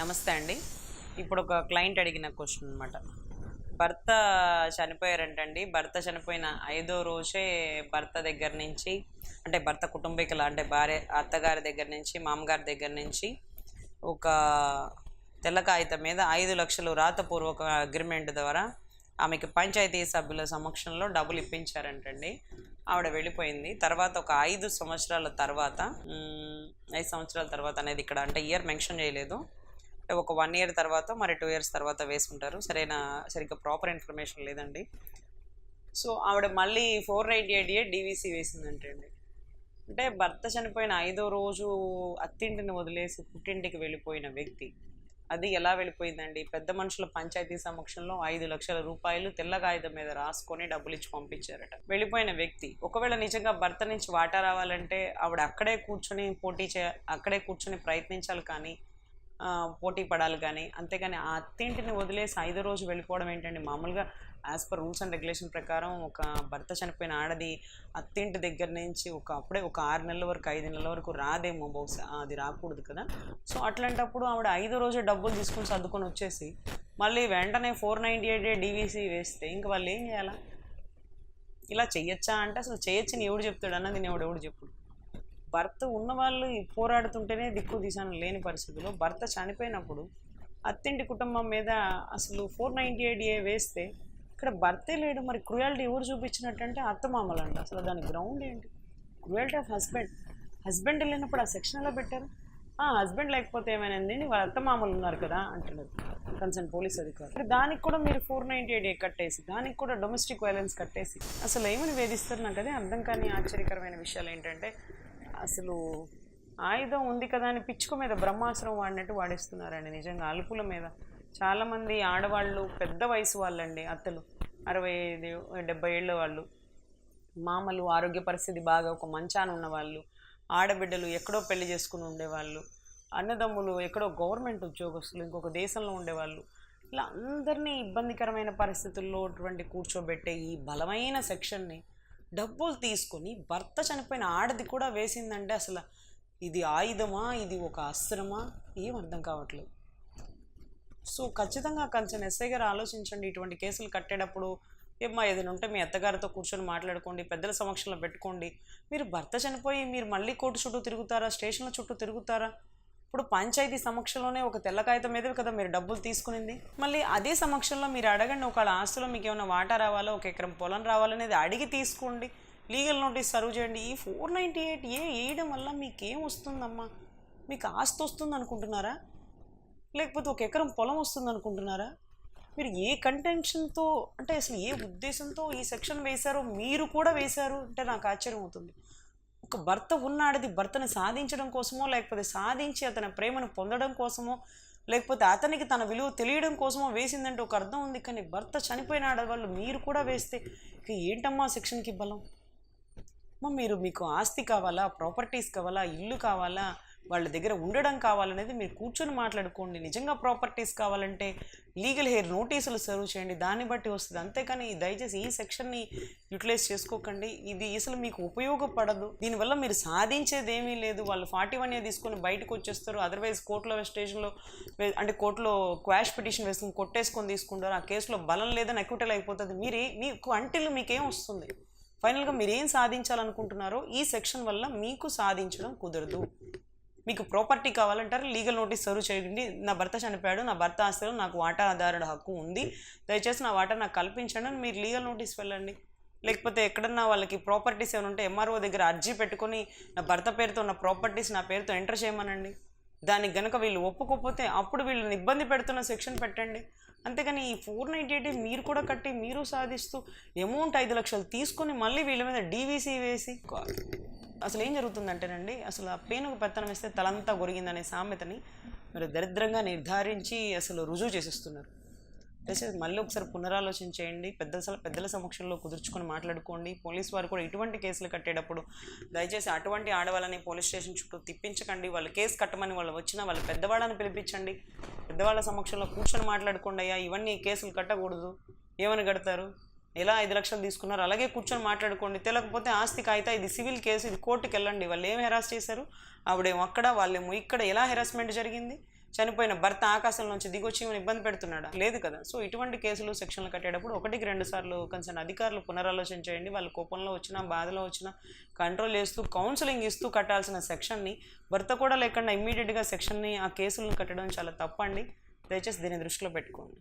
నమస్తే అండి. ఇప్పుడు ఒక క్లయింట్ అడిగిన క్వశ్చన్ అనమాట. భర్త చనిపోయారంటండి. భర్త చనిపోయిన ఐదో రోజే భర్త దగ్గర నుంచి అంటే భర్త కుటుంబీకుల అంటే భార్య అత్తగారి దగ్గర నుంచి, మామగారి దగ్గర నుంచి ఒక తెల్ల కాగితం మీద 5,00,000 రాతపూర్వక అగ్రిమెంట్ ద్వారా ఆమెకి పంచాయతీ సభ్యుల సమక్షంలో డబ్బులు ఇప్పించారంటండి. ఆవిడ వెళ్ళిపోయింది. తర్వాత ఒక 5 సంవత్సరాల తర్వాత 5 సంవత్సరాల తర్వాత అనేది ఇక్కడ అంటే ఇయర్ మెన్షన్ చేయలేదు. ఒక 1 ఇయర్ తర్వాత మరి 2 ఇయర్స్ తర్వాత వేసుకుంటారు. సరిగ్గా ప్రాపర్ ఇన్ఫర్మేషన్ లేదండి. సో ఆవిడ మళ్ళీ 498A డీవీసీ వేసిందంటండి. అంటే భర్త చనిపోయిన 5వ రోజు అత్తింటిని వదిలేసి పుట్టింటికి వెళ్ళిపోయిన వ్యక్తి అది ఎలా వెళ్ళిపోయిందండి? పెద్ద మనుషుల పంచాయతీ సమక్షంలో 5,00,000 రూపాయలు తెల్ల కాగితం మీద రాసుకొని డబ్బులు ఇచ్చి పంపించారట. వెళ్ళిపోయిన వ్యక్తి ఒకవేళ నిజంగా భర్త నుంచి వాటా రావాలంటే ఆవిడ అక్కడే కూర్చొని ప్రయత్నించాలి, కానీ పోటీ పడాలి. కానీ అంతేగాని ఆ అత్తింటిని వదిలేసి 5వ రోజు వెళ్ళిపోవడం ఏంటండి? మామూలుగా as per rules and regulation ప్రకారం ఒక భర్త చనిపోయిన ఆడది అత్తింటి దగ్గర నుంచి అప్పుడే ఒక 6 నెలల వరకు 5 నెలల వరకు రాదేమో, బహుశా అది రాకూడదు కదా. సో అట్లాంటప్పుడు ఆవిడ 5వ రోజు డబ్బులు తీసుకొని సర్దుకొని వచ్చేసి మళ్ళీ వెంటనే 498A డీవీసీ వేస్తే ఇంక వాళ్ళు ఏం చేయాలా? ఇలా చెయ్యొచ్చా అంటే అసలు చేయొచ్చని ఎవడు చెప్తాడు అన్నది ఎవడు చెప్పుడు. భర్త ఉన్నవాళ్ళు పోరాడుతుంటేనే దిక్కు దిశాను లేని పరిస్థితుల్లో భర్త చనిపోయినప్పుడు అత్తింటి కుటుంబం మీద అసలు 498A వేస్తే ఇక్కడ భర్తే లేడు. మరి క్రుయాలిటీ ఎవరు చూపించినట్టంటే అత్తమామలు అంట. అసలు దాని గ్రౌండ్ ఏంటి? క్రుయాలిటీ ఆఫ్ హస్బెండ్ లేనప్పుడు ఆ సెక్షన్ ఎలా పెట్టారు? హస్బెండ్ లేకపోతే ఏమైంది, వాళ్ళ అత్తమామలు ఉన్నారు కదా అంటున్నారు కన్సర్న్ పోలీస్ అధికారులు. దానికి కూడా మీరు 498A కట్టేసి, దానికి కూడా డొమెస్టిక్ వైలెన్స్ కట్టేసి అసలు ఏమని వేధిస్తారు? నాకు అదే అర్థం కాని ఆశ్చర్యకరమైన విషయాలు ఏంటంటే అసలు ఆయుధం ఉంది కదా అని పిచ్చుక మీద బ్రహ్మాస్త్రం వాడినట్టు వాడేస్తున్నారండి. నిజంగా అలుపుల మీద చాలామంది ఆడవాళ్ళు, పెద్ద వయసు వాళ్ళండి, అత్తలు 65-70 ఏళ్ళ వాళ్ళు, మామలు, ఆరోగ్య పరిస్థితి బాగా ఒక మంచాన ఉన్నవాళ్ళు, ఆడబిడ్డలు ఎక్కడో పెళ్లి చేసుకుని ఉండేవాళ్ళు, అన్నదమ్ములు ఎక్కడో గవర్నమెంట్ ఉద్యోగస్తులు, ఇంకొక దేశంలో ఉండేవాళ్ళు, ఇలా అందరినీ ఇబ్బందికరమైన పరిస్థితుల్లో కూర్చోబెట్టే ఈ బలమైన సెక్షన్ని డబ్బులు తీసుకొని భర్త చనిపోయిన ఆడది కూడా వేసిందంటే అసలు ఇది ఆయుధమా, ఇది ఒక అస్త్రమా, ఏం అర్థం కావట్లేదు. సో ఖచ్చితంగా కన్సర్న్ ఎస్ఐ గారు ఆలోచించండి. ఇటువంటి కేసులు కట్టేటప్పుడు ఏమ్మా ఏదైనా ఉంటే మీ అత్తగారితో కూర్చొని మాట్లాడుకోండి, పెద్దల సమక్షంలో పెట్టుకోండి. మీరు భర్త చనిపోయి మీరు మళ్ళీ కోర్టు చుట్టూ తిరుగుతారా, స్టేషన్ల చుట్టూ తిరుగుతారా? ఇప్పుడు పంచాయతీ సమక్షంలోనే ఒక తెల్ల కాగితం మీదే కదా మీరు డబ్బులు తీసుకునింది. మళ్ళీ అదే సమక్షంలో మీరు అడగండి, ఒకళ్ళ ఆస్తిలో మీకు ఏమైనా వాటా రావాలో, 1 ఎకరం పొలం రావాలనేది అడిగి తీసుకోండి, లీగల్ నోటీస్ సర్వ్ చేయండి. ఈ 498A వేయడం వల్ల మీకేం వస్తుందమ్మా? మీకు ఆస్తి వస్తుంది అనుకుంటున్నారా, లేకపోతే 1 ఎకరం పొలం వస్తుంది అనుకుంటున్నారా? మీరు ఏ కంటెన్షన్తో అంటే అసలు ఏ ఉద్దేశంతో ఈ సెక్షన్ వేశారో మీరు కూడా వేశారు అంటే నాకు ఆశ్చర్యం అవుతుంది. ఒక భర్త ఉన్నాడది భర్తను సాధించడం కోసమో, లేకపోతే సాధించి అతని ప్రేమను పొందడం కోసమో, లేకపోతే అతనికి తన విలువ తెలియడం కోసమో వేసిందంటే ఒక అర్థం ఉంది. కానీ భర్త చనిపోయిన ఆడవాళ్ళు మీరు కూడా వేస్తే ఇక ఏంటమ్మా సెక్షన్కి బలం? మీకు ఆస్తి కావాలా, ప్రాపర్టీస్ కావాలా, ఇల్లు కావాలా, వాళ్ళ దగ్గర ఉండడం కావాలనేది మీరు కూర్చొని మాట్లాడుకోండి. నిజంగా ప్రాపర్టీస్ కావాలంటే లీగల్ హెయిర్ నోటీసులు సర్వ్ చేయండి, దాన్ని బట్టి వస్తుంది. అంతేకాని దయచేసి ఈ సెక్షన్ని యూటిలైజ్ చేసుకోకండి. ఇది అసలు మీకు ఉపయోగపడదు. దీనివల్ల మీరు సాధించేది ఏమీ లేదు. వాళ్ళు 41A తీసుకొని బయటకు వచ్చేస్తారు. అదర్వైజ్ కోర్టులో క్వాష్ పిటిషన్ వేసుకుని కొట్టేసుకొని తీసుకుంటారు. ఆ కేసులో బలం లేదని అక్విటల్ అయిపోతుంది. మీకేం వస్తుంది? ఫైనల్గా మీరేం సాధించాలనుకుంటున్నారో ఈ సెక్షన్ వల్ల మీకు సాధించడం కుదరదు. మీకు ప్రాపర్టీ కావాలంటారు, లీగల్ నోటీస్ సర్వ్ చేయండి. నా భర్త చనిపోయాడు, నా భర్త ఆస్తిలో నాకు వాటా ఆధారణ హక్కు ఉంది, దయచేసి నా వాటా నాకు కల్పించండి అని మీరు లీగల్ నోటీస్ వెళ్ళండి. లేకపోతే ఎక్కడన్నా వాళ్ళకి ప్రాపర్టీస్ ఏమైనా ఉంటే MRO దగ్గర అర్జీ పెట్టుకొని నా భర్త పేరుతో ఉన్న ప్రాపర్టీస్ నా పేరుతో ఎంటర్ చేయమనండి. దానికి గనక వీళ్ళు ఒప్పుకోకపోతే అప్పుడు వీళ్ళని ఇబ్బంది పెడుతున్న సెక్షన్ పెట్టండి. అంతేగాని ఈ 498 మీరు కూడా కట్టి మీరు సాధిస్తూ అమౌంట్ 5,00,000 తీసుకొని మళ్ళీ వీళ్ళ మీద డీవీసీ వేసి అసలు ఏం జరుగుతుందంటేనండి, అసలు ఆ పేనుకు పెత్తనం వేస్తే తలంతా గొరిగిందనే సామెతని మీరు దరిద్రంగా నిర్ధారించి అసలు రుజువు చేసేస్తున్నారు. దయచేసి మళ్ళీ ఒకసారి పునరాలోచన చేయండి. పెద్దల సమక్షంలో కుదుర్చుకొని మాట్లాడుకోండి. పోలీసు వారు కూడా ఇటువంటి కేసులు కట్టేటప్పుడు దయచేసి అటువంటి ఆడవాళ్ళని పోలీస్ స్టేషన్ చుట్టూ తిప్పించకండి. వాళ్ళు కేసు కట్టమని వాళ్ళు వచ్చినా వాళ్ళ పెద్దవాళ్ళని పిలిపించండి. పెద్దవాళ్ళ సమక్షంలో కూర్చొని మాట్లాడుకోండి. అయ్యా ఇవన్నీ కేసులు కట్టకూడదు, ఏమని కడతారు, ఎలా 5,00,000 తీసుకున్నారు, అలాగే కూర్చొని మాట్లాడుకోండి. తెలియకపోతే ఆస్తి కాగితా, ఇది సివిల్ కేసు, ఇది కోర్టుకి వెళ్ళండి. వాళ్ళు ఏం హెరాస్ చేశారు, ఆవిడేమో అక్కడ, వాళ్ళేమో ఇక్కడ, ఎలా హెరాస్మెంట్ జరిగింది, చనిపోయిన భర్త ఆకాశంలోంచి దిగొచ్చి ఈమెను ఇబ్బంది పెడుతున్నాడా? లేదు కదా. సో ఇటువంటి కేసులు సెక్షన్లు కట్టేటప్పుడు 1-2 సార్లు కన్సర్న్ అధికారులు పునరాలోచన చేయండి. వాళ్ళ కోపంలో వచ్చినా బాధలో వచ్చినా కంట్రోల్ చేస్తూ కౌన్సిలింగ్ ఇస్తూ కట్టాల్సిన సెక్షన్ని భర్త కూడా లేకుండా ఇమ్మీడియట్గా సెక్షన్ని ఆ కేసులను కట్టడం చాలా తప్పండి. దయచేసి దీన్ని దృష్టిలో పెట్టుకోండి.